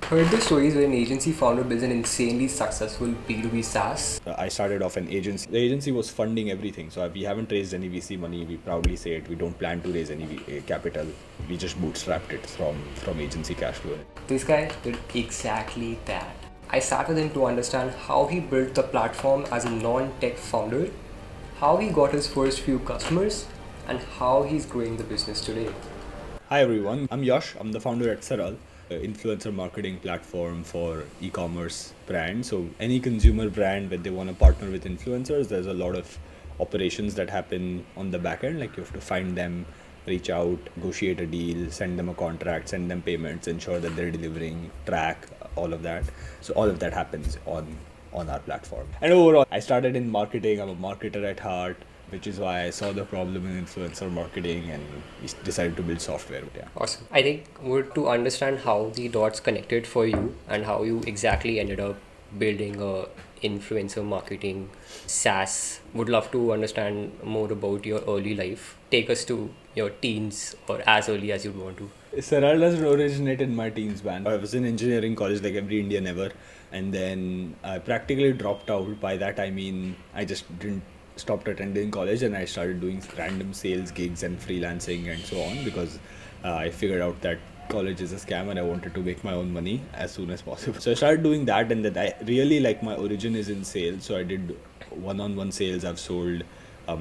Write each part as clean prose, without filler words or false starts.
Heard the stories where an agency founder builds an insanely successful B2B SaaS. I started off an agency. The agency was funding everything. So we haven't raised any VC money. We proudly say it. We don't plan to raise any capital. We just bootstrapped it from agency cash flow. This guy did exactly that. I sat with him to understand how he built the platform as a non-tech founder, how he got his first few customers, and how he's growing the business today. Hi everyone, I'm Yash. I'm the founder at Saral, an influencer marketing platform for e-commerce brands. So any consumer brand, when they want to partner with influencers, there's a lot of operations that happen on the back end. Like you have to find them, reach out, negotiate a deal, send them a contract, send them payments, ensure that they're delivering, track all of that. So all of that happens on our platform. And overall, I started in marketing. I'm a marketer at heart, which is why I saw the problem in influencer marketing and we decided to build software. Yeah. Awesome. I think we're to understand how the dots connected for you and how you exactly ended up building a influencer marketing SaaS. Would love to understand more about your early life. Take us to your teens or as early as you'd want to. Saral doesn't originate in my teens, man. I was in engineering college like every Indian ever, and then I practically dropped out. By that I mean I just didn't stopped attending college and I started doing random sales gigs and freelancing and so on because I figured out that college is a scam and I wanted to make my own money as soon as possible. So I started doing that, and then I really like my origin is in sales. So I did one-on-one sales. I've sold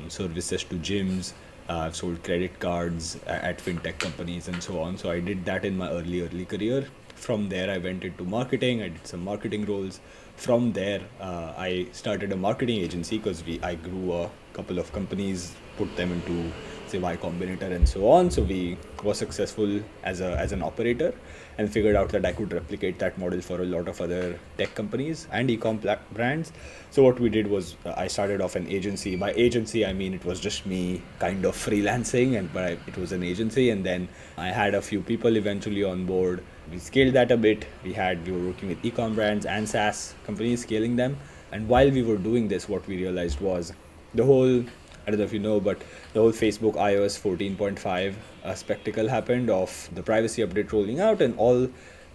services to gyms. I've sold credit cards at fintech companies and so on. So I did that in my early career. From there, I went into marketing. I did some marketing roles. From there, I started a marketing agency because I grew a couple of companies, put them into say Y Combinator and so on. So we were successful as an operator and figured out that I could replicate that model for a lot of other tech companies and e-com brands. So what we did was I started off an agency. By agency, I mean it was just me kind of freelancing, but it was an agency. And then I had a few people eventually on board. We scaled that a bit. We were working with e-com brands and SaaS companies, scaling them. And while we were doing this, what we realized was the whole, I don't know if you know, but the whole Facebook iOS 14.5 spectacle happened of the privacy update rolling out, and all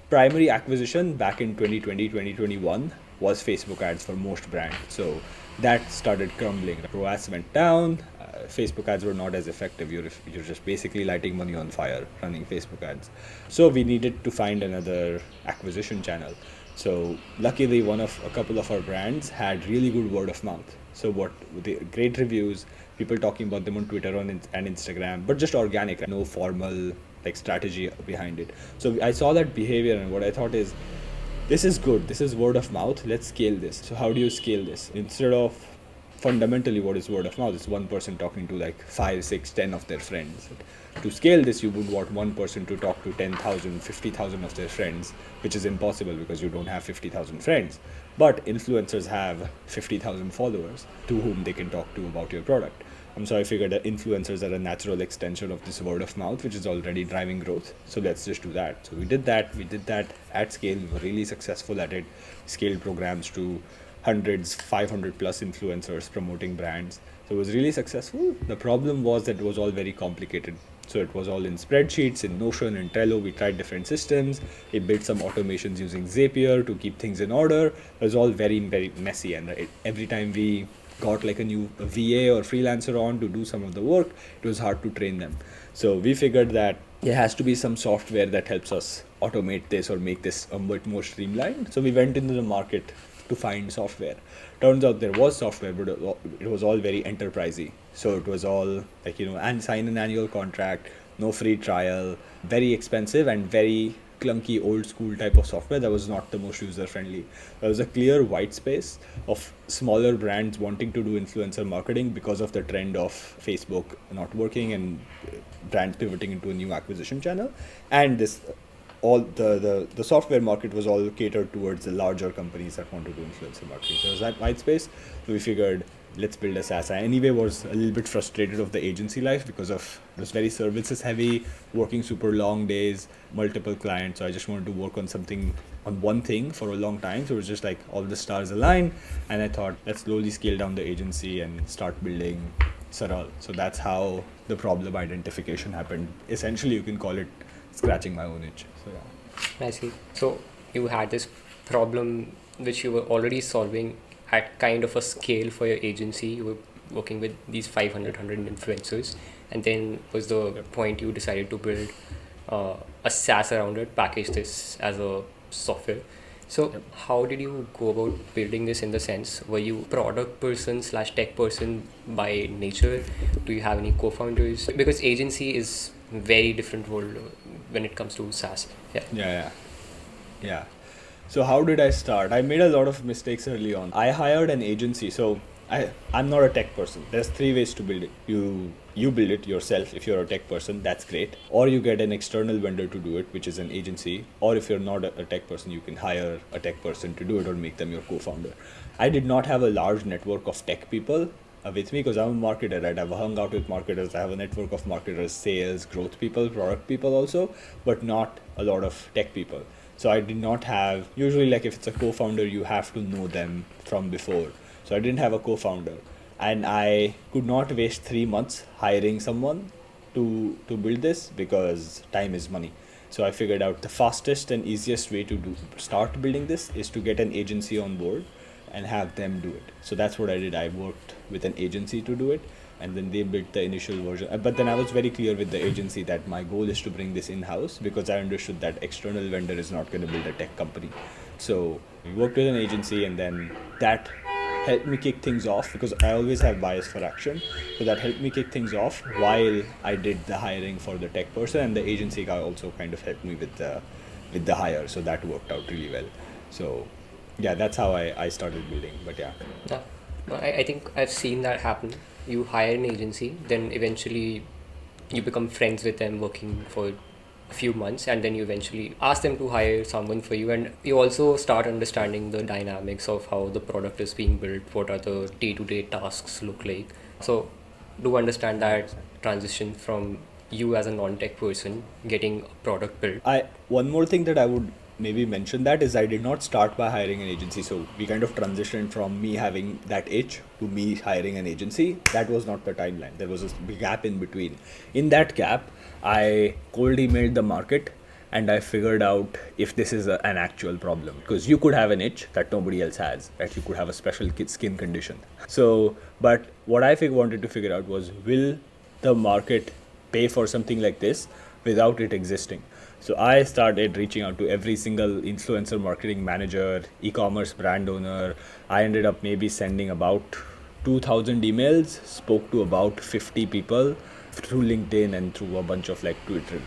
primary acquisition back in 2020, 2021 was Facebook ads for most brands. So that started crumbling. The ROAS went down. Facebook ads were not as effective. You're just basically lighting money on fire running Facebook ads. So we needed to find another acquisition channel. So luckily, a couple of our brands had really good word of mouth. So what the great reviews, people talking about them on Twitter and Instagram, but just organic, no formal like strategy behind it. So I saw that behavior, and what I thought is, this is good. This is word of mouth. Let's scale this. So how do you scale this? Instead of fundamentally what is word of mouth, it's one person talking to like 5, 6, 10 of their friends. To scale this, you would want one person to talk to 10,000, 50,000 of their friends, which is impossible because you don't have 50,000 friends. But influencers have 50,000 followers to whom they can talk to about your product. So I figured that influencers are a natural extension of this word of mouth, which is already driving growth. So let's just do that. So we did that at scale. We were really successful at it. Scaled programs to hundreds, 500 plus influencers promoting brands. So it was really successful. The problem was that it was all very complicated. So it was all in spreadsheets, in Notion, in Trello. We tried different systems. We built some automations using Zapier to keep things in order. It was all very, very messy. And every time we got like a new VA or freelancer on to do some of the work, it was hard to train them. So we figured that there has to be some software that helps us automate this or make this a bit more streamlined. So we went into the market to find software. Turns out there was software, but it was all very enterprisey. So it was all like, and sign an annual contract, no free trial, very expensive and very clunky old school type of software that was not the most user friendly. There was a clear white space of smaller brands wanting to do influencer marketing because of the trend of Facebook not working and brands pivoting into a new acquisition channel. And this all the software market was all catered towards the larger companies that want to do influencer marketing. So there was that white space. So we figured, let's build a SaaS. I anyway was a little bit frustrated of the agency life because of it was very services heavy, working super long days, multiple clients. So I just wanted to work on one thing for a long time. So it was just like all the stars aligned, and I thought, let's slowly scale down the agency and start building Saral. So that's how the problem identification happened. Essentially, you can call it scratching my own itch. So yeah. I see. So you had this problem which you were already solving at kind of a scale for your agency. You were working with these 500 influencers, and then was the point you decided to build a SaaS around it, package this as a software. So how did you go about building this? In the sense, were you product person slash tech person by nature? Do you have any co-founders? Because agency is very different world when it comes to SaaS. Yeah. So how did I start? I made a lot of mistakes early on. I hired an agency. So I'm not a tech person. There's 3 ways to build it. You build it yourself if you're a tech person, that's great. Or you get an external vendor to do it, which is an agency. Or if you're not a tech person, you can hire a tech person to do it or make them your co-founder. I did not have a large network of tech people with me because I'm a marketer, right? I've hung out with marketers. I have a network of marketers, sales, growth people, product people also, but not a lot of tech people. So I did not have, usually like if it's a co-founder, you have to know them from before. So I didn't have a co-founder, and I could not waste 3 months hiring someone to build this because time is money. So I figured out the fastest and easiest way to start building this is to get an agency on board and have them do it. So that's what I did. I worked with an agency to do it, and then they built the initial version. But then I was very clear with the agency that my goal is to bring this in-house because I understood that external vendor is not going to build a tech company. So we worked with an agency, and then that helped me kick things off because I always have bias for action. So that helped me kick things off while I did the hiring for the tech person, and the agency guy also kind of helped me with the hire. So that worked out really well. So yeah, that's how I started building. But yeah. Yeah. I think I've seen that happen. You hire an agency, then eventually you become friends with them working for a few months, and then you eventually ask them to hire someone for you, and you also start understanding the dynamics of how the product is being built, what are the day-to-day tasks look like. So do understand that transition from you as a non-tech person getting a product built. One more thing that I would maybe mention that is I did not start by hiring an agency. So we kind of transitioned from me having that itch to me hiring an agency. That was not the timeline. There was a big gap in between. In that gap, I cold emailed the market and I figured out if this is an actual problem, because you could have an itch that nobody else has, right? You could have a special skin condition. So, but what I wanted to figure out was, will the market pay for something like this without it existing? So I started reaching out to every single influencer marketing manager, e-commerce brand owner. I ended up maybe sending about 2,000 emails, spoke to about 50 people through LinkedIn and through a bunch of like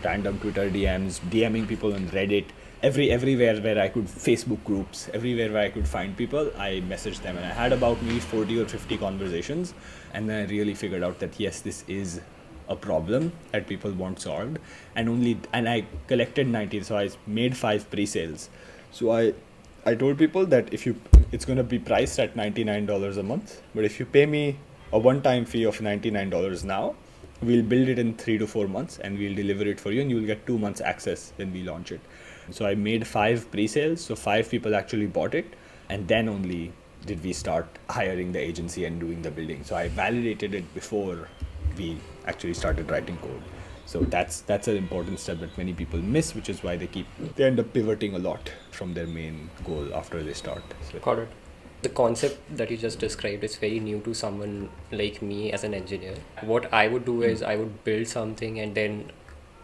random Twitter DMs, DMing people on Reddit, everywhere where I could, Facebook groups, everywhere where I could find people, I messaged them, and I had about maybe 40 or 50 conversations, and then I really figured out that yes, this is a problem that people want solved, and I collected 19, so I made 5 pre-sales. So I told people that it's going to be priced at $99 a month, but if you pay me a one-time fee of $99 now, we'll build it in 3 to 4 months and we'll deliver it for you, and you'll get 2 months access when we launch it. So I made 5 pre-sales, so 5 people actually bought it, and then only did we start hiring the agency and doing the building. So I validated it before we actually started writing code. So that's an important step that many people miss, which is why they end up pivoting a lot from their main goal after they start. So. Got it. The concept that you just described is very new to someone like me as an engineer. What I would do is I would build something and then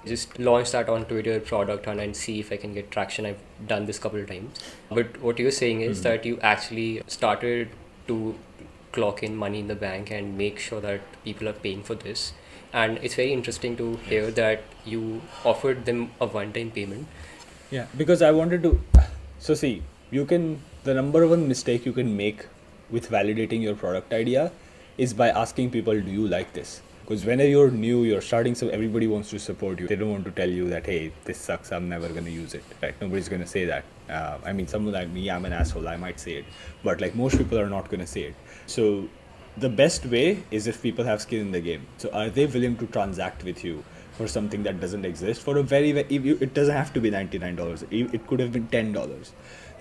just launch that on Twitter, product hunt, and see if I can get traction. I've done this a couple of times. But what you're saying is that you actually started to clock in money in the bank and make sure that people are paying for this. And it's very interesting to hear that you offered them a one-time payment. Yeah, because I wanted to. So see, the number one mistake you can make with validating your product idea is by asking people, do you like this? Because when you're new, you're starting, so everybody wants to support you. They don't want to tell you that, hey, this sucks, I'm never going to use it, right? Nobody's going to say that. I mean, someone like me, I'm an asshole, I might say it. But like most people are not going to say it. So the best way is if people have skin in the game. So are they willing to transact with you for something that doesn't exist? For a it doesn't have to be $99. It could have been $10.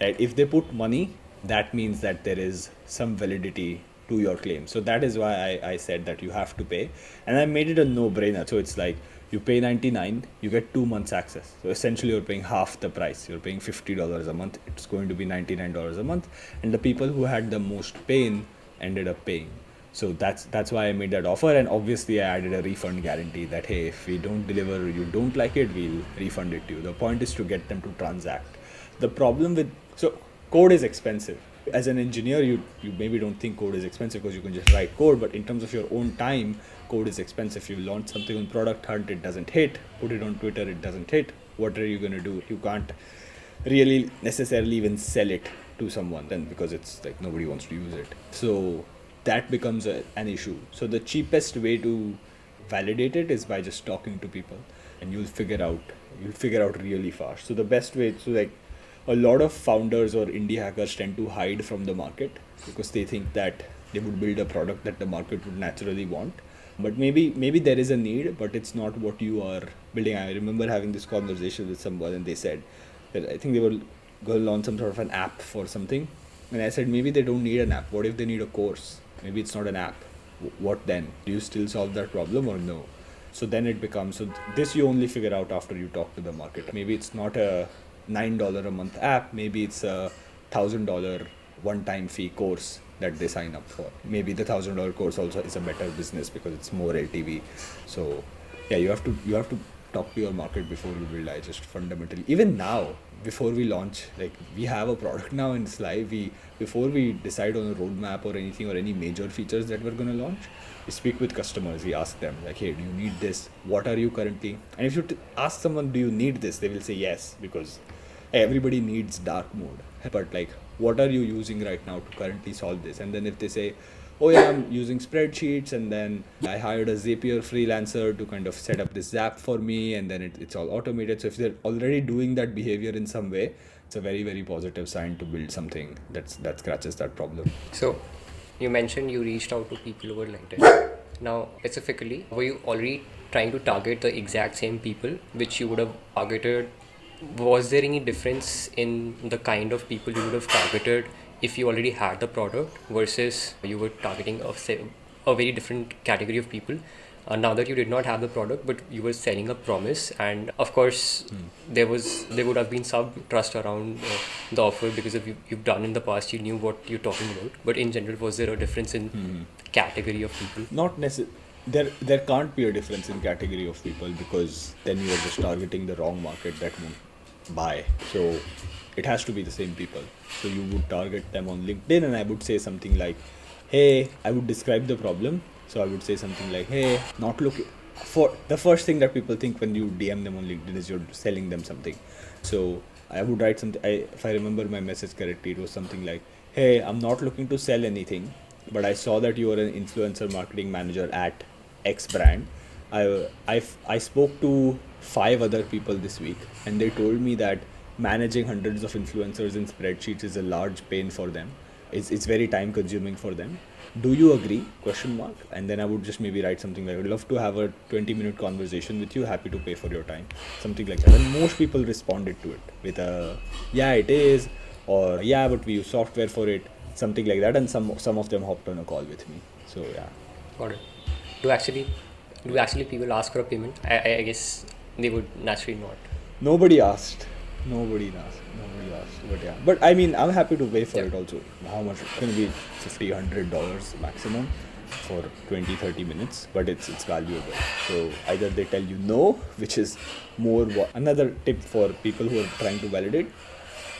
Right? If they put money, that means that there is some validity to your claim. So that is why I said that you have to pay. And I made it a no-brainer. So it's like, You pay 99, you get 2 months access. So essentially you're paying half the price. You're paying $50 a month. It's going to be $99 a month. And the people who had the most pain ended up paying. So that's why I made that offer. And obviously I added a refund guarantee that, hey, if we don't deliver, you don't like it, we'll refund it to you. The point is to get them to transact. The problem with, so code is expensive. As an engineer, you maybe don't think code is expensive because you can just write code, but in terms of your own time, code is expensive. You launch something on Product Hunt, it doesn't hit. Put it on Twitter, it doesn't hit. What are you going to do? You can't really necessarily even sell it to someone then, because it's like nobody wants to use it. So that becomes an issue. So the cheapest way to validate it is by just talking to people, and you'll figure out really fast. So the best way, so like a lot of founders or indie hackers tend to hide from the market because they think that they would build a product that the market would naturally want. But maybe there is a need, but it's not what you are building. I remember having this conversation with someone, and they said that I think they were going to launch some sort of an app for something. And I said, maybe they don't need an app. What if they need a course? Maybe it's not an app. What then? Do you still solve that problem or no? So then it becomes, so this you only figure out after you talk to the market. Maybe it's not a $9 a month app. Maybe it's a $1,000 one-time fee course that they sign up for. Maybe the $1,000 course also is a better business because it's more LTV. So yeah, you have to talk to your market before you build. I just fundamentally, even now, before we launch, like we have a product now and it's live. Before we decide on a roadmap or anything or any major features that we're going to launch, we speak with customers. We ask them like, hey, do you need this? What are you currently? And if you ask someone, do you need this? They will say yes, because everybody needs dark mode. But like, what are you using right now to currently solve this? And then if they say, oh yeah, I'm using spreadsheets, and then I hired a Zapier freelancer to kind of set up this app for me, and then it's all automated. So if they're already doing that behavior in some way, it's a very, very positive sign to build something that scratches that problem. So, you mentioned you reached out to people over LinkedIn. Now, specifically, were you already trying to target the exact same people which you would have targeted? Was there any difference in the kind of people you would have targeted if you already had the product versus you were targeting a very different category of people now that you did not have the product, but you were selling a promise? And of course, there would have been some trust around the offer because of you've done in the past, you knew what you're talking about. But in general, was there a difference in category of people? Not necessarily. There can't be a difference in category of people, because then you are just targeting the wrong market that won't buy. So it has to be the same people. So you would target them on LinkedIn, and I would say something like, hey, I would describe the problem. So I would say something like, hey, not looking for, the first thing that people think when you DM them on LinkedIn is you're selling them something. So I would write something, if I remember my message correctly, it was something like, hey, I'm not looking to sell anything, but I saw that you are an influencer marketing manager at X brand. I spoke to 5 other people this week, and they told me that managing hundreds of influencers in spreadsheets is a large pain for them. It's very time consuming for them. Do you agree? Question mark. And then I would just maybe write something like, I would love to have a 20-minute conversation with you, happy to pay for your time. Something like that. And most people responded to it with a, yeah, it is, or yeah, but we use software for it, something like that. And some of them hopped on a call with me. So yeah. Got it. Do actually people ask for a payment? I guess they would naturally not. Nobody asked, but yeah. But I mean, I'm happy to pay for it also. How much? It's going to be $50-$100 maximum for 20-30 minutes, but it's valuable. So either they tell you no, which is more. Another tip for people who are trying to validate: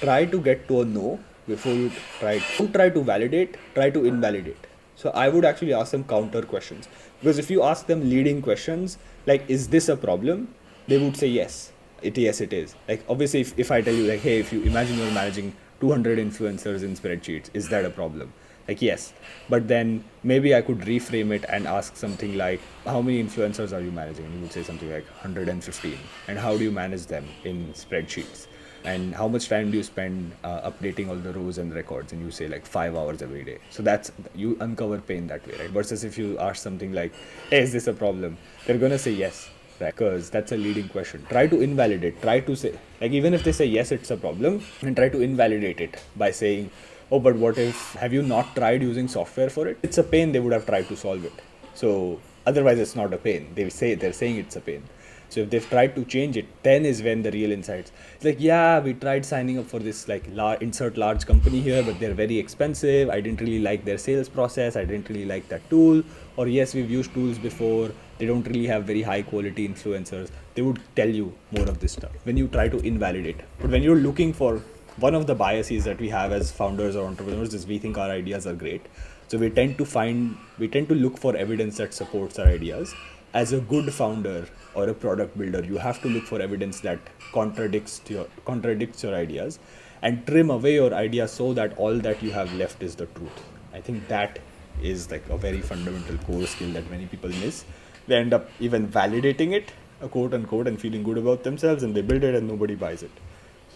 try to get to a no before you try. Don't try to validate. Try to invalidate. So I would actually ask them counter questions, because if you ask them leading questions like, is this a problem? They would say yes. Yes, it is. Like, obviously, if I tell you, like, hey, if you imagine you're managing 200 influencers in spreadsheets, is that a problem? Like, yes. But then maybe I could reframe it and ask something like, how many influencers are you managing? And you would say something like 115. And how do you manage them in spreadsheets? And how much time do you spend updating all the rows and records? And you say like 5 hours every day. So that's, you uncover pain that way, right? Versus if you ask something like, hey, is this a problem? They're going to say yes. Right, because that's a leading question. Try to invalidate, try to say, like, even if they say yes, it's a problem, and try to invalidate it by saying, oh, but what if, have you not tried using software for it? It's a pain, they would have tried to solve it. So otherwise it's not a pain. They're saying it's a pain. So if they've tried to change it, then is when the real insights. It's like, yeah, we tried signing up for this like insert large company here, but they're very expensive. I didn't really like their sales process. I didn't really like that tool. Or yes, we've used tools before. They don't really have very high quality influencers. They would tell you more of this stuff when you try to invalidate. But when you're looking for, one of the biases that we have as founders or entrepreneurs is we think our ideas are great. So we tend to look for evidence that supports our ideas. As a good founder or a product builder, you have to look for evidence that contradicts your ideas, and trim away your ideas so that all that you have left is the truth. I think that is like a very fundamental core skill that many people miss. They end up even validating it, quote unquote, and feeling good about themselves, and they build it and nobody buys it.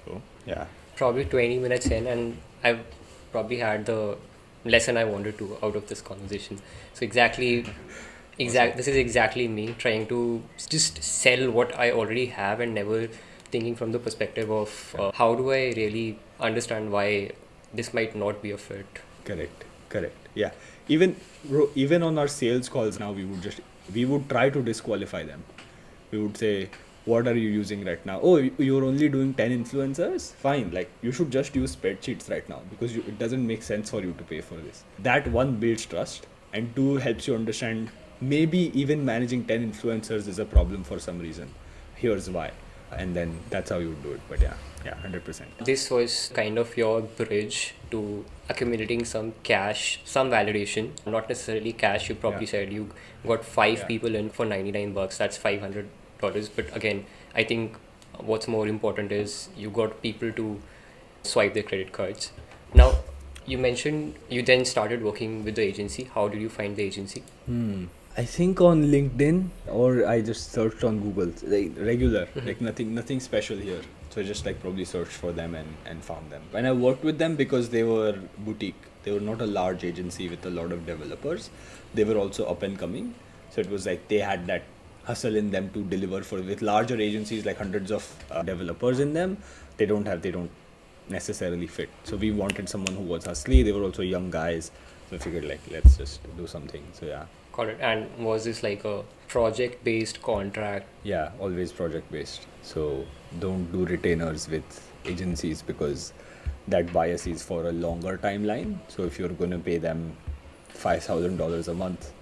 So yeah. Probably 20 minutes in, and I've probably had the lesson I wanted to out of this conversation. So this is exactly me trying to just sell what I already have and never thinking from the perspective of how do I really understand why this might not be a fit. Correct. Yeah. Even on our sales calls now, we would try to disqualify them. We would say, what are you using right now? Oh, you're only doing 10 influencers? Fine. Like, you should just use spreadsheets right now, because it doesn't make sense for you to pay for this. That one builds trust, and two helps you understand maybe even managing 10 influencers is a problem for some reason. Here's why. And then that's how you would do it. But yeah, 100%. This was kind of your bridge to accumulating some cash, some validation, not necessarily cash. You probably said you got five people in for $99. That's $500. But again, I think what's more important is you got people to swipe their credit cards. Now, you mentioned you then started working with the agency. How did you find the agency? I think on LinkedIn, or I just searched on Google, like regular, like nothing special here. So I just like probably searched for them and found them. And I worked with them because they were boutique. They were not a large agency with a lot of developers. They were also up and coming. So it was like they had that hustle in them to deliver with larger agencies, like hundreds of developers in them. They don't necessarily fit. So we wanted someone who was hustly. They were also young guys. So I figured like, let's just do something. So yeah. Got it. And was this like a project-based contract? Yeah, always project-based. So don't do retainers with agencies, because that bias is for a longer timeline. So if you're going to pay them $5,000 a month,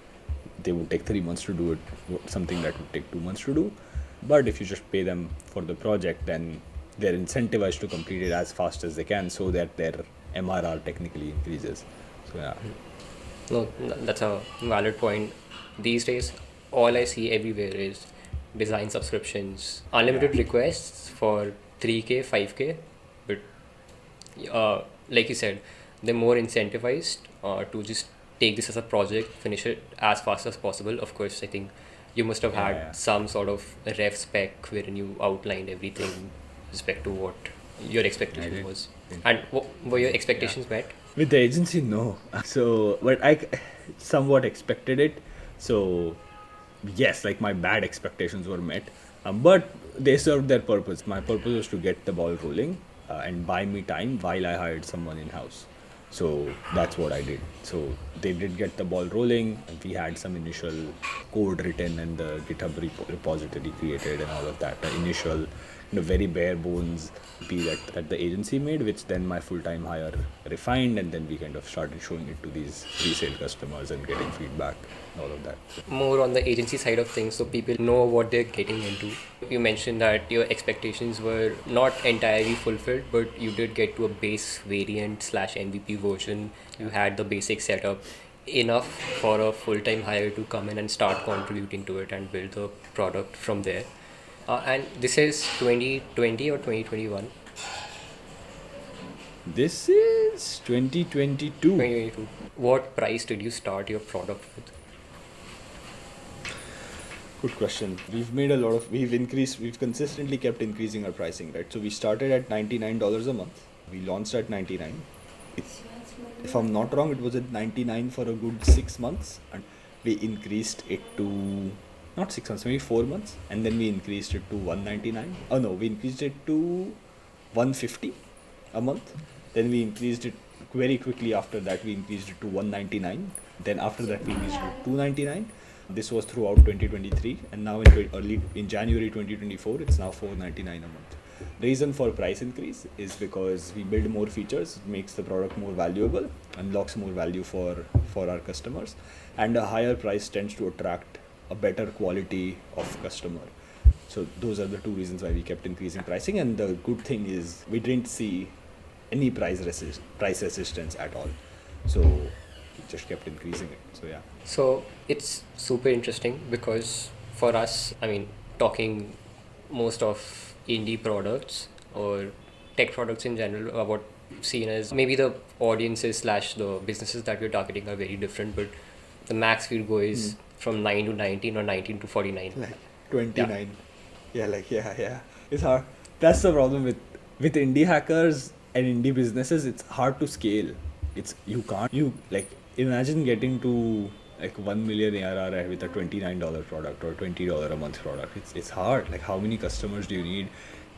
they would take 3 months to do it, something that would take 2 months to do. But if you just pay them for the project, then they're incentivized to complete it as fast as they can, so that their MRR technically increases. So yeah. No, that's a valid point. These days, all I see everywhere is design subscriptions, unlimited requests for 3K, 5K. But like you said, they're more incentivized to just take this as a project, finish it as fast as possible. Of course, I think you must have had some sort of ref spec wherein you outlined everything with respect to what your expectation was. And were your expectations met? With the agency, no. So, but I somewhat expected it. So, yes, like my bad expectations were met. But they served their purpose. My purpose was to get the ball rolling and buy me time while I hired someone in-house. So that's what I did. So they did get the ball rolling, and we had some initial code written and the GitHub repository created and all of that. The initial, very bare bones P that the agency made, which then my full-time hire refined, and then we kind of started showing it to these resale customers and getting feedback and all of that. More on the agency side of things, so people know what they're getting into. You mentioned that your expectations were not entirely fulfilled, but you did get to a base variant / MVP version. You had the basic setup enough for a full-time hire to come in and start contributing to it and build the product from there. And this is 2020 or 2021? This is 2022. 2022. What price did you start your product with? Good question. We've consistently kept increasing our pricing, right? So we started at $99 a month. We launched at $99. If I'm not wrong, it was at $99 for a good 6 months, and we increased it to not 6 months, maybe 4 months, and then we increased it to $199. Oh no, we increased it to $150 a month. Then we increased it very quickly after that. We increased it to $199. Then after that, we increased it to $299. This was throughout 2023, and now in January 2024, it's now $499 a month. Reason for price increase is because we build more features, it makes the product more valuable, unlocks more value for our customers, and a higher price tends to attract a better quality of customer. So those are the two reasons why we kept increasing pricing. And the good thing is we didn't see any price resistance at all. So we just kept increasing it. So yeah. So it's super interesting because for us, I mean, talking most of indie products or tech products in general, what we've seen as maybe the audiences slash the businesses that we're targeting are very different, but the max we'll go is from 9 to 19 or 19 to 49. Like 29. Yeah. It's hard. That's the problem with indie hackers and indie businesses. It's hard to scale. You like imagine getting to like 1 million ARR with a $29 product or $20 a month product. It's hard. Like, how many customers do you need?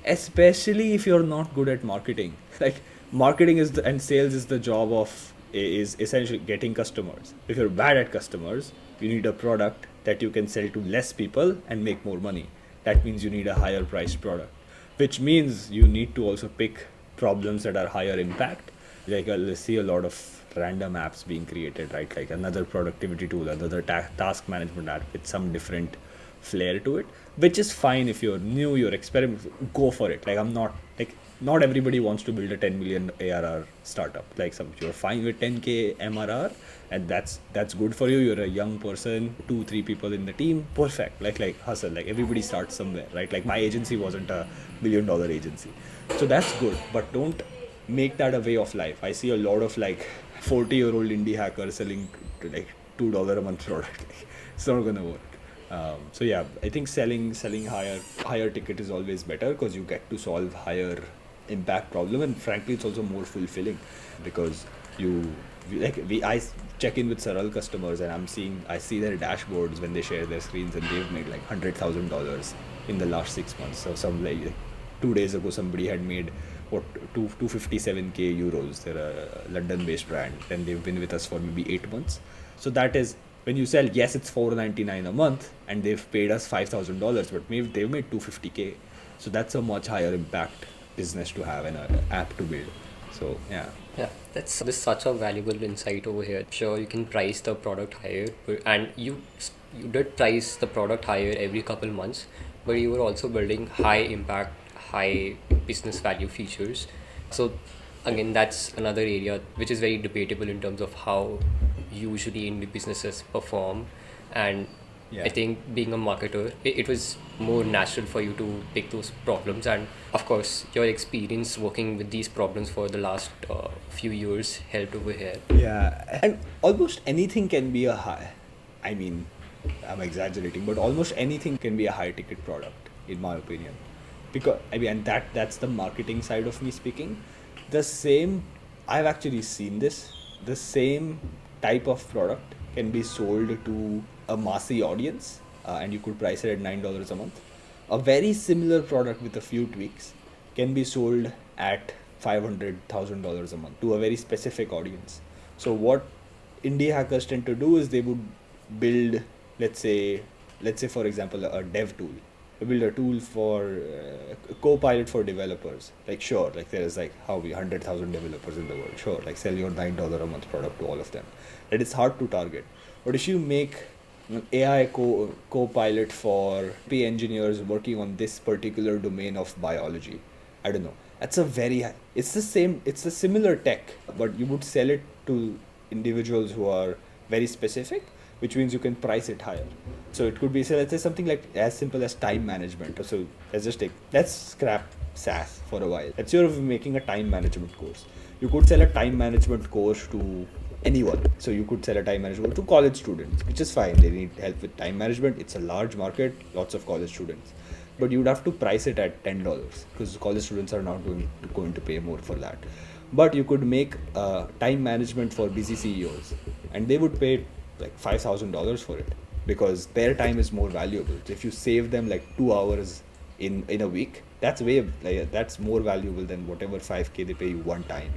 Especially if you're not good at marketing. Like, marketing and sales is the job of is essentially getting customers. If you're bad at customers, you need a product that you can sell to less people and make more money. That means you need a higher priced product, which means you need to also pick problems that are higher impact. Like, I see a lot of random apps being created, right? Like another productivity tool, another task management app with some different flair to it, which is fine if you're new, you're experimenting, go for it. Like, I'm not like, not everybody wants to build a 10 million ARR startup. Like, you're fine with 10k MRR, and that's good for you. You're a young person, 2-3 people in the team, perfect. Like hustle. Like, everybody starts somewhere, right? Like, my agency wasn't a $1 billion agency, so that's good. But don't make that a way of life. I see a lot of like 40-year-old indie hackers selling like $2 a month product. It's not gonna work. So yeah, I think selling higher ticket is always better because you get to solve higher impact problem, and frankly it's also more fulfilling because I check in with Saral customers, and I see their dashboards when they share their screens, and they've made like $100,000 in the last 6 months. So some like 2 days ago somebody had made 257k euros. They're a London-based brand, and they've been with us for maybe 8 months. So that is when you sell. Yes, it's $499 a month, and they've paid us $5,000, but maybe they've made 250k. So that's a much higher impact business to have and an app to build. So yeah. Yeah, this is such a valuable insight over here. Sure, you can price the product higher, and you did price the product higher every couple months, but you were also building high impact, high business value features. So again, that's another area which is very debatable in terms of how usually indie businesses perform. And I think being a marketer, it was more natural for you to pick those problems. And of course, your experience working with these problems for the last few years helped over here. Yeah, and almost anything can be I mean, I'm exaggerating, but almost anything can be a high ticket product, in my opinion. Because and that's the marketing side of me speaking. I've actually seen this. The same type of product can be sold to a massy audience, and you could price it at $9 a month. A very similar product with a few tweaks can be sold at $500,000 a month to a very specific audience. So what indie hackers tend to do is they would build, let's say for example, a dev tool. Build a tool for Copilot for developers. Like, sure, like there's like 100,000 developers in the world. Sure, like sell your $9 a month product to all of them. That is hard to target. But if you make an AI Copilot for PA engineers working on this particular domain of biology, I don't know. It's a similar tech, but you would sell it to individuals who are very specific, which means you can price it higher. So it could be, so let's say something like as simple as time management. So let's scrap SaaS for a while. Let's say you're making a time management course. You could sell a time management course to anyone. So you could sell a time management to college students, which is fine. They need help with time management. It's a large market, lots of college students. But you would have to price it at $10 because college students are not going to pay more for that. But you could make time management for busy CEOs, and they would pay like $5,000 for it because their time is more valuable. So if you save them like 2 hours in a week, that's more valuable than whatever 5k they pay you one time.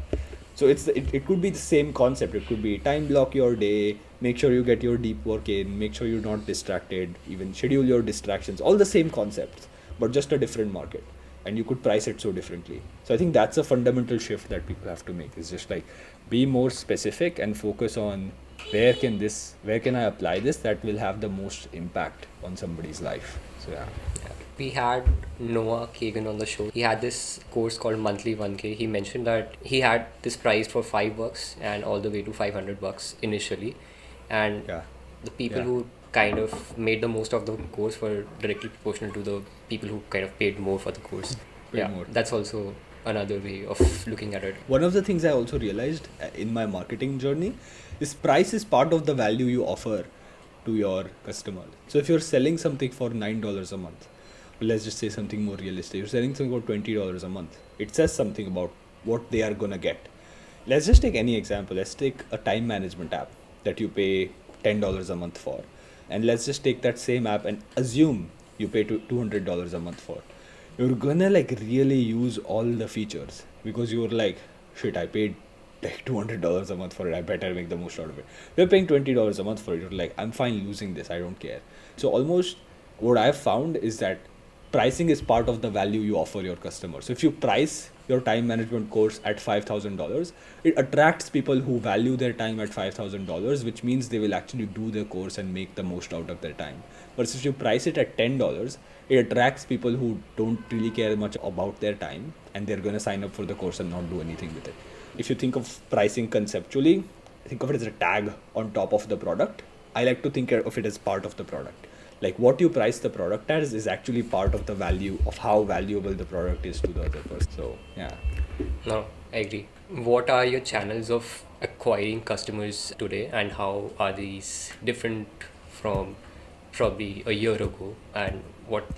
So it could be the same concept. It could be time block your day, make sure you get your deep work in, make sure you're not distracted, even schedule your distractions, all the same concepts, but just a different market. And you could price it so differently. So I think that's a fundamental shift that people have to make, is just like be more specific and focus on where can I apply this that will have the most impact on somebody's life. So yeah. We had Noah Kagan on the show. He had this course called Monthly 1K. He mentioned that he had this priced for $5 and all the way to $500 initially. And Yeah. the people Yeah. who kind of made the most of the course were directly proportional to the people who kind of paid more for the course. Paid more. That's also another way of looking at it. One of the things I also realized in my marketing journey is price is part of the value you offer to your customer. So if you're selling something for $9 a month, let's just say something more realistic, you're selling something for $20 a month, it says something about what they are gonna get. Let's just take any example. Let's take a time management app that you pay $10 a month for, and let's just take that same app and assume you pay $200 a month for. You're gonna like really use all the features because you're like, shit, I paid like $200 a month for it, I better make the most out of it. You're paying $20 a month for it, you're like, I'm fine losing this, I don't care. So almost what I've found is that pricing is part of the value you offer your customers. So if you price your time management course at $5,000, it attracts people who value their time at $5,000, which means they will actually do the course and make the most out of their time. But if you price it at $10, it attracts people who don't really care much about their time, and they're going to sign up for the course and not do anything with it. If you think of pricing conceptually, think of it as a tag on top of the product. I like to think of it as part of the product. Like what you price the product as is actually part of the value of how valuable the product is to the other person. So yeah. No, I agree. What are your channels of acquiring customers today, and how are these different from probably a year ago, and what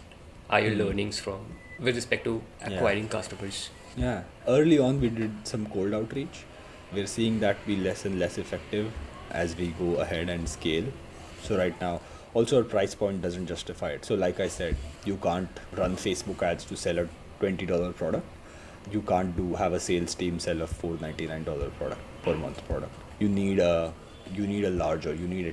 are your learnings from with respect to acquiring customers? Yeah. Early on, we did some cold outreach. We're seeing that be less and less effective as we go ahead and scale. So right now, also our price point doesn't justify it. So like I said, you can't run Facebook ads to sell a $20 product. You can't have a sales team sell a $499 product per month product. You need at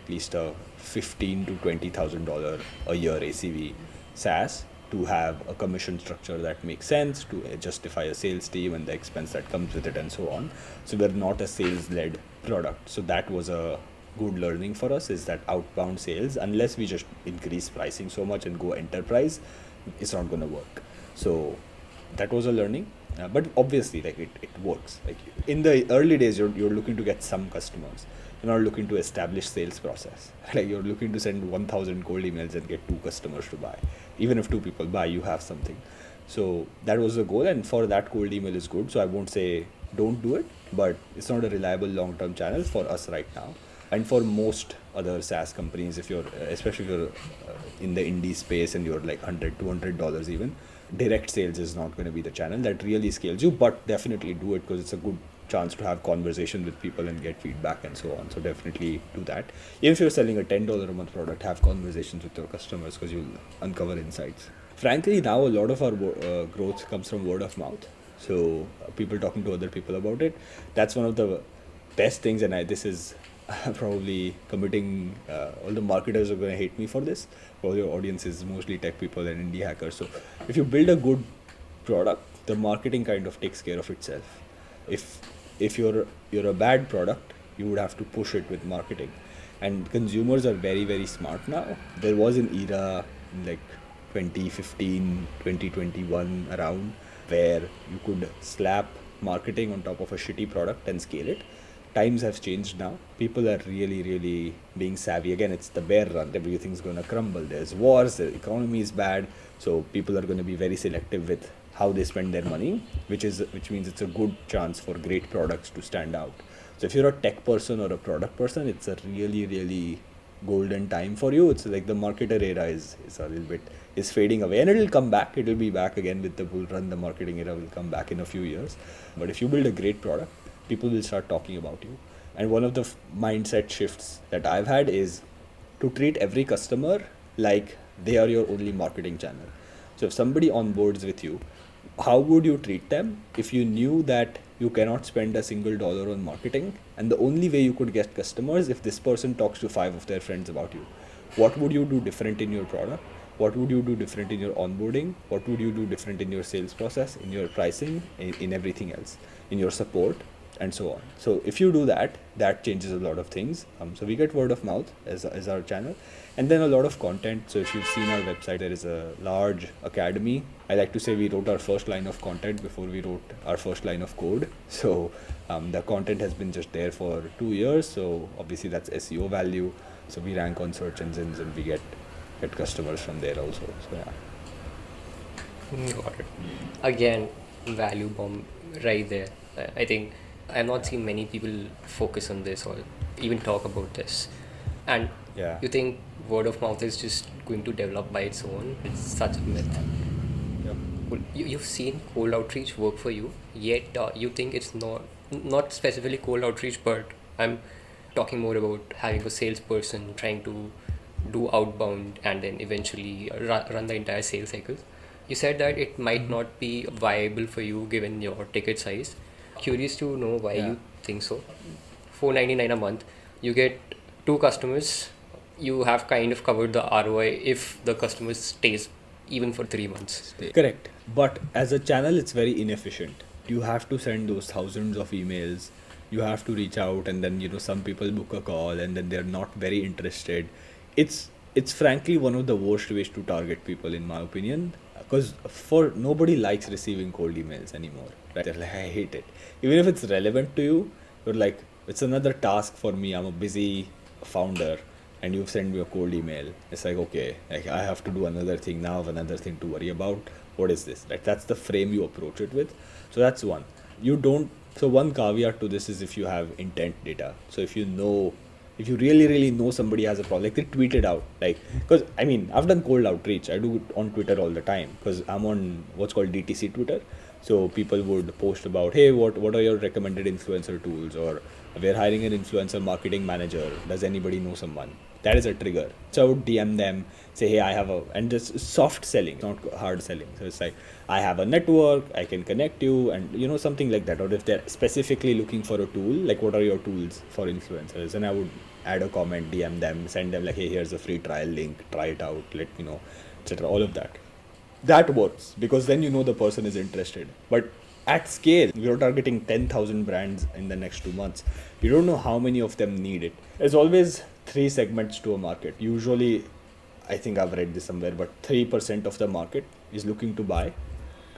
least a $15,000 to $20,000 a year ACV SaaS to have a commission structure that makes sense, to justify a sales team and the expense that comes with it and so on. So we're not a sales-led product. So that was a good learning for us, is that outbound sales, unless we just increase pricing so much and go enterprise, it's not going to work. So that was a learning. But obviously, like it works. Like in the early days, you're looking to get some customers. You're not looking to establish sales process. Like you're looking to send 1,000 cold emails and get 2 customers to buy. Even if 2 people buy, you have something. So that was the goal, and for that, cold email is good. So I won't say don't do it, but it's not a reliable long-term channel for us right now. And for most other SaaS companies, especially if you're in the indie space and you're like $100, $200 even, direct sales is not going to be the channel that really scales you, but definitely do it because it's a good chance to have conversation with people and get feedback and so on. So definitely do that. If you're selling a $10 a month product, have conversations with your customers because you'll uncover insights. Frankly, now a lot of our growth comes from word of mouth. So people talking to other people about it. That's one of the best things, and this is probably committing, all the marketers are going to hate me for this. All your audience is mostly tech people and indie hackers. So if you build a good product, the marketing kind of takes care of itself. If you're a bad product, you would have to push it with marketing. And consumers are very, very smart now. There was an era in like 2015, 2021 around where you could slap marketing on top of a shitty product and scale it. Times have changed now. People are really, really being savvy. Again, it's the bear run. Everything's going to crumble. There's wars. The economy is bad. So people are going to be very selective with how they spend their money, which means it's a good chance for great products to stand out. So if you're a tech person or a product person, it's a really, really golden time for you. It's like the marketer era is a little bit is fading away, and it'll come back. It'll be back again with the bull run. The marketing era will come back in a few years. But if you build a great product, people will start talking about you. And one of the mindset shifts that I've had is to treat every customer like they are your only marketing channel. So if somebody onboards with you, how would you treat them if you knew that you cannot spend a single dollar on marketing and the only way you could get customers if this person talks to 5 of their friends about you? What would you do different in your product? What would you do different in your onboarding? What would you do different in your sales process, in your pricing, in everything else, in your support, and so on? So if you do that, that changes a lot of things. So we get word of mouth as our channel, and then a lot of content. So if you've seen our website, there is a large academy. I like to say we wrote our first line of content before we wrote our first line of code. So the content has been just there for 2 years. So obviously that's SEO value. So we rank on search engines and we get customers from there also. So yeah. Got it. Again, value bomb right there. I think I've not seen many people focus on this or even talk about this. And Yeah. you think word of mouth is just going to develop by its own? It's such a myth. Yep. Cool. You've seen cold outreach work for you, yet you think it's not specifically cold outreach, but I'm talking more about having a salesperson trying to do outbound and then eventually run the entire sales cycle. You said that it might not be viable for you given your ticket size. Curious to know why Yeah. you think so. $4.99 a month, you get 2 customers. You have kind of covered the ROI if the customer stays even for 3 months. Correct. But as a channel, it's very inefficient. You have to send those thousands of emails. You have to reach out, and then some people book a call, and then they're not very interested. It's frankly one of the worst ways to target people, in my opinion, because for nobody likes receiving cold emails anymore. Right? They're like, I hate it. Even if it's relevant to you, you're like, it's another task for me. I'm a busy founder, and you send me a cold email. It's like, okay, like I have to do another thing now, another thing to worry about. What is this? Right? That's the frame you approach it with. So that's one. You don't. So one caveat to this is if you have intent data. So if you really know somebody has a problem, like they tweet it out, like, because I mean I've done cold outreach. I do it on Twitter all the time because I'm on what's called DTC Twitter. So people would post about, hey, what are your recommended influencer tools, or we're hiring an influencer marketing manager. Does anybody know someone? That is a trigger. So I would DM them, say, hey, and just soft selling, not hard selling. So it's like, I have a network, I can connect you, and something like that. Or if they're specifically looking for a tool, like what are your tools for influencers? And I would add a comment, DM them, send them like, hey, here's a free trial link, try it out, let me know, etc. All of that. That works because then the person is interested. But at scale, you're targeting 10,000 brands in the next 2 months. You don't know how many of them need it. There's always 3 segments to a market. Usually, I think I've read this somewhere, but 3% of the market is looking to buy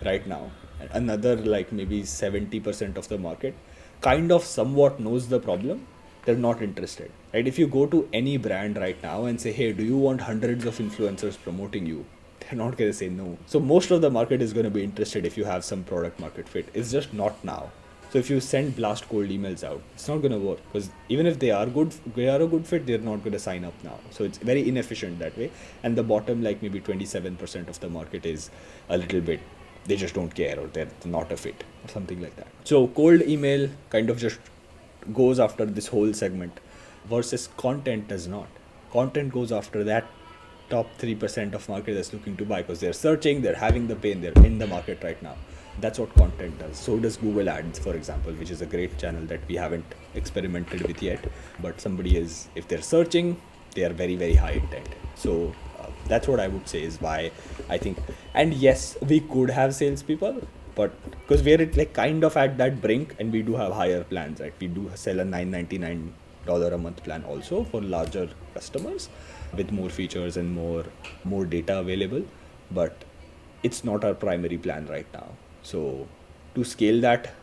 right now. And another, like maybe 70% of the market kind of somewhat knows the problem. They're not interested. Right? If you go to any brand right now and say, hey, do you want hundreds of influencers promoting you? They're not going to say no. So most of the market is going to be interested if you have some product market fit. It's just not now. So if you send blast cold emails out, it's not going to work because even if they are a good fit, they're not going to sign up now. So it's very inefficient that way. And the bottom, like maybe 27% of the market is a little bit, they just don't care or they're not a fit or something like that. So cold email kind of just goes after this whole segment versus content does not. Content goes after that top 3% of market that's looking to buy because they're searching, they're having the pain, they're in the market right now. That's what content does. So does Google Ads, for example, which is a great channel that we haven't experimented with yet. But somebody is, if they're searching, they are very, very high intent. So that's what I would say is why I think. And yes, we could have salespeople, but because we're like kind of at that brink, and we do have higher plans, right? We do sell a $999 a month plan also for larger customers with more features and more data available, but it's not our primary plan right now. So to scale that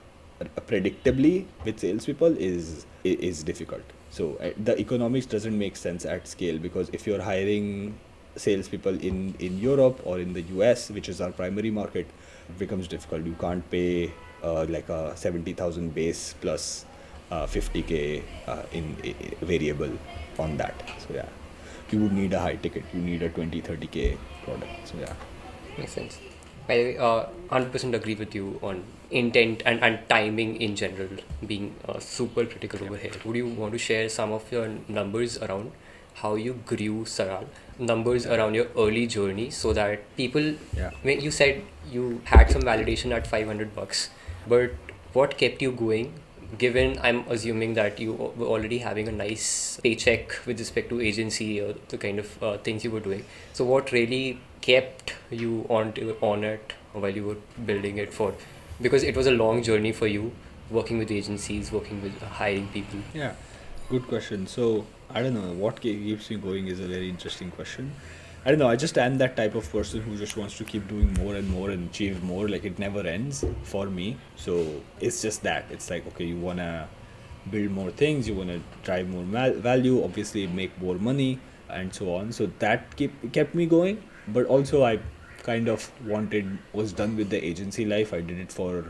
predictably with salespeople is difficult. So the economics doesn't make sense at scale because if you're hiring salespeople in Europe or in the US, which is our primary market, it becomes difficult. You can't pay like a 70,000 base plus 50K in variable on that. So yeah, you would need a high ticket. You need a 20-30K product. So yeah. Makes sense. By the way, 100% agree with you on intent and timing in general being super critical over here. Would you want to share some of your numbers around how you grew Saral, numbers around your early journey, so that people. Yeah. When you said you had some validation at $500, but what kept you going? Given I'm assuming that you were already having a nice paycheck with respect to agency or the kind of things you were doing. So what really kept you on it while you were building it for? Because it was a long journey for you, working with agencies, working with hiring people. Yeah, good question. So I don't know what keeps me going is a very interesting question. I don't know. I just am that type of person who just wants to keep doing more and more and achieve more. Like it never ends for me. So it's just that. It's like okay, you wanna build more things, you wanna drive more value, obviously make more money, and so on. So that kept me going. But also I kind of was done with the agency life. I did it for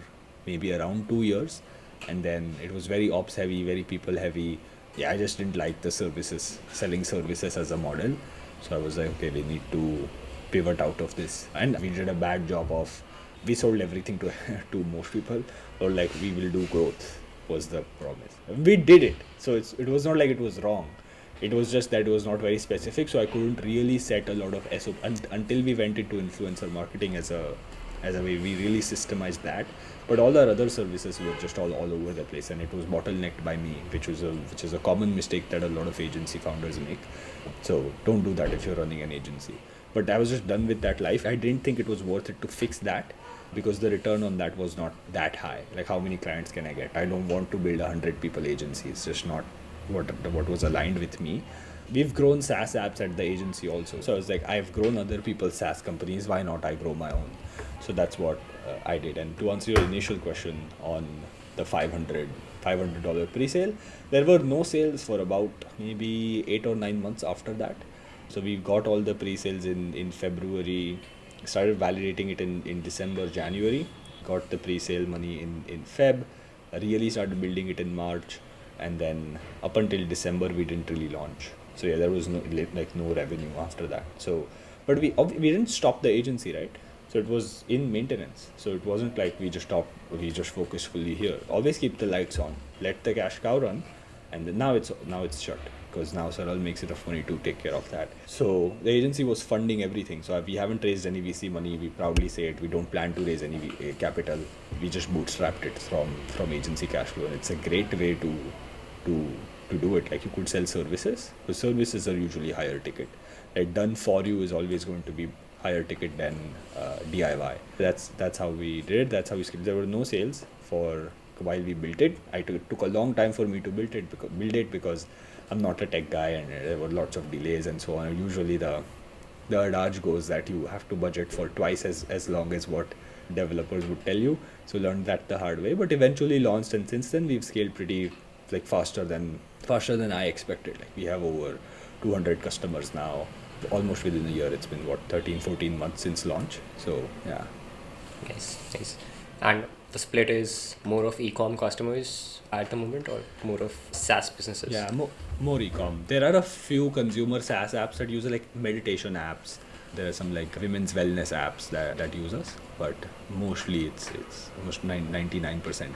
maybe around 2 years, and then it was very ops heavy, very people heavy. Yeah, I just didn't like the services, selling services as a model. So I was like, okay, we need to pivot out of this. And we did a bad job of, we sold everything to to most people, or like we will do growth was the promise. We did it, so it was not like it was wrong. It was just that it was not very specific, so I couldn't really set a lot of SOP until we went into influencer marketing as a way. We really systemized that, but all our other services were just all over the place, and it was bottlenecked by me, which is a common mistake that a lot of agency founders make. So don't do that if you're running an agency. But I was just done with that life. I didn't think it was worth it to fix that, because the return on that was not that high. Like how many clients can I get? I don't want to build 100 people agency. It's just not what was aligned with me. We've grown SaaS apps at the agency also. So I was like, I've grown other people's SaaS companies. Why not I grow my own? So that's what I did. And to answer your initial question on the $500 pre-sale, there were no sales for about maybe 8 or 9 months after that. So we got all the pre-sales in February, started validating it in December, January, got the pre-sale money in Feb, really started building it in March, and then up until December we didn't really launch. So yeah, there was no revenue after that. So, but we didn't stop the agency, right? So it was in maintenance. So it wasn't like we just stopped. We just focused fully here. Always keep the lights on. Let the cash cow run, and then now it's shut, because now Saral makes enough money to take care of that. So the agency was funding everything. So we haven't raised any VC money. We proudly say it. We don't plan to raise any capital. We just bootstrapped it from agency cash flow, and it's a great way to do it. Like you could sell services, because services are usually higher ticket. Like done for you is always going to be higher ticket than DIY. That's how we did it. That's how we scaled. There were no sales for while we built it. It took a long time for me to build it because I'm not a tech guy, and there were lots of delays and so on. Usually the adage goes that you have to budget for twice as long as what developers would tell you. So learned that the hard way, but eventually launched, and since then we've scaled pretty like faster than I expected. Like we have over 200 customers now, almost within a year. It's been 13-14 months since launch. So yeah. Nice. And the split is more of e-com customers at the moment, or more of SaaS businesses? Yeah, more e-com. There are a few consumer SaaS apps that use like meditation apps. There are some like women's wellness apps that use us, but mostly it's almost 99%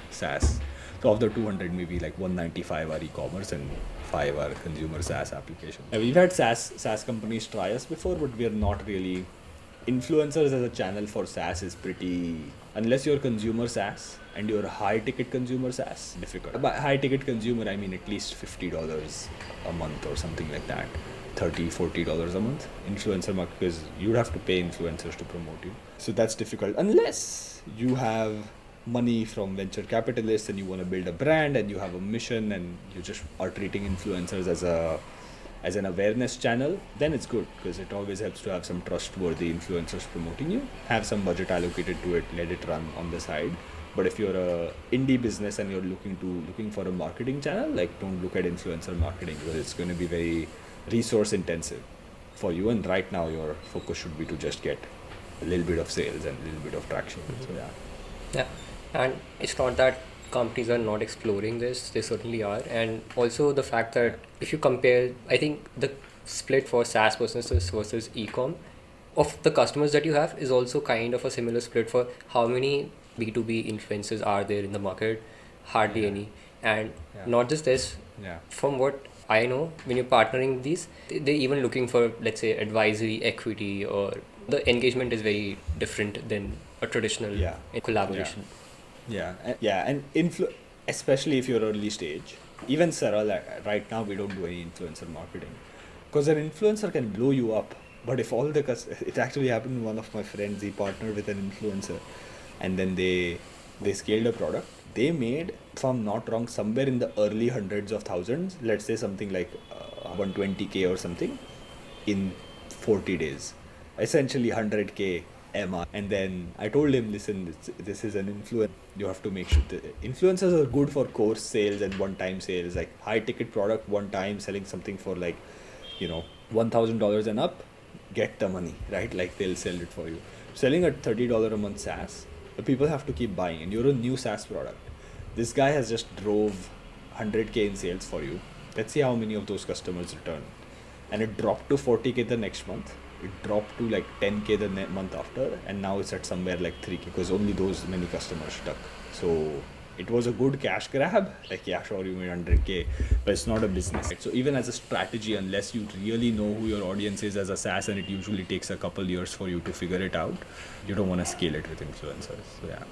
SaaS. So of the 200, maybe like 195 are e-commerce and 5 are consumer SaaS applications. And we've had SaaS companies try us before, but we are not really. Influencers as a channel for SaaS is pretty, unless you're consumer SaaS and you're high ticket consumer SaaS, difficult. By high ticket consumer, I mean at least $50 a month or something like that. $30-40 a month. Influencer market, because you'd have to pay influencers to promote you. So that's difficult unless you have money from venture capitalists and you want to build a brand and you have a mission and you just are treating influencers as an awareness channel. Then it's good, because it always helps to have some trustworthy influencers promoting you, have some budget allocated to it, let it run on the side. But if you're a indie business and you're looking for a marketing channel, like don't look at influencer marketing, because it's going to be very resource intensive for you, and right now your focus should be to just get a little bit of sales and a little bit of traction. So yeah. And it's not that companies are not exploring this, they certainly are. And also the fact that if you compare, I think the split for SaaS businesses versus e-com of the customers that you have is also kind of a similar split for how many B2B influencers are there in the market. Hardly any. And not just this, from what I know when you're partnering with these, they're even looking for, let's say, advisory, equity, or the engagement is very different than a traditional Yeah. collaboration. And especially if you're early stage. Even Saral, right now we don't do any influencer marketing because an influencer can blow you up. But if all the it actually happened to one of my friends. He partnered with an influencer, and then they scaled a product. They made, if I'm not wrong, somewhere in the early hundreds of thousands. Let's say something like 120K or something in 40 days. Essentially 100K MR. And then I told him, listen, this is an influencer. You have to make sure influencers are good for course sales and one-time sales, like high ticket product, one time selling something for like, $1,000 and up, get the money, right? Like they'll sell it for you. Selling a $30 a month SaaS, the people have to keep buying, and you're a new SaaS product. This guy has just drove 100K in sales for you. Let's see how many of those customers return. And it dropped to 40K the next month. It dropped to like 10K the month after, and now it's at somewhere like 3K because only those many customers stuck. So it was a good cash grab. Like, yeah, sure, you made 100K, but it's not a business. Right? So even as a strategy, unless you really know who your audience is as a SaaS, and it usually takes a couple years for you to figure it out, you don't want to scale it with influencers. So yeah.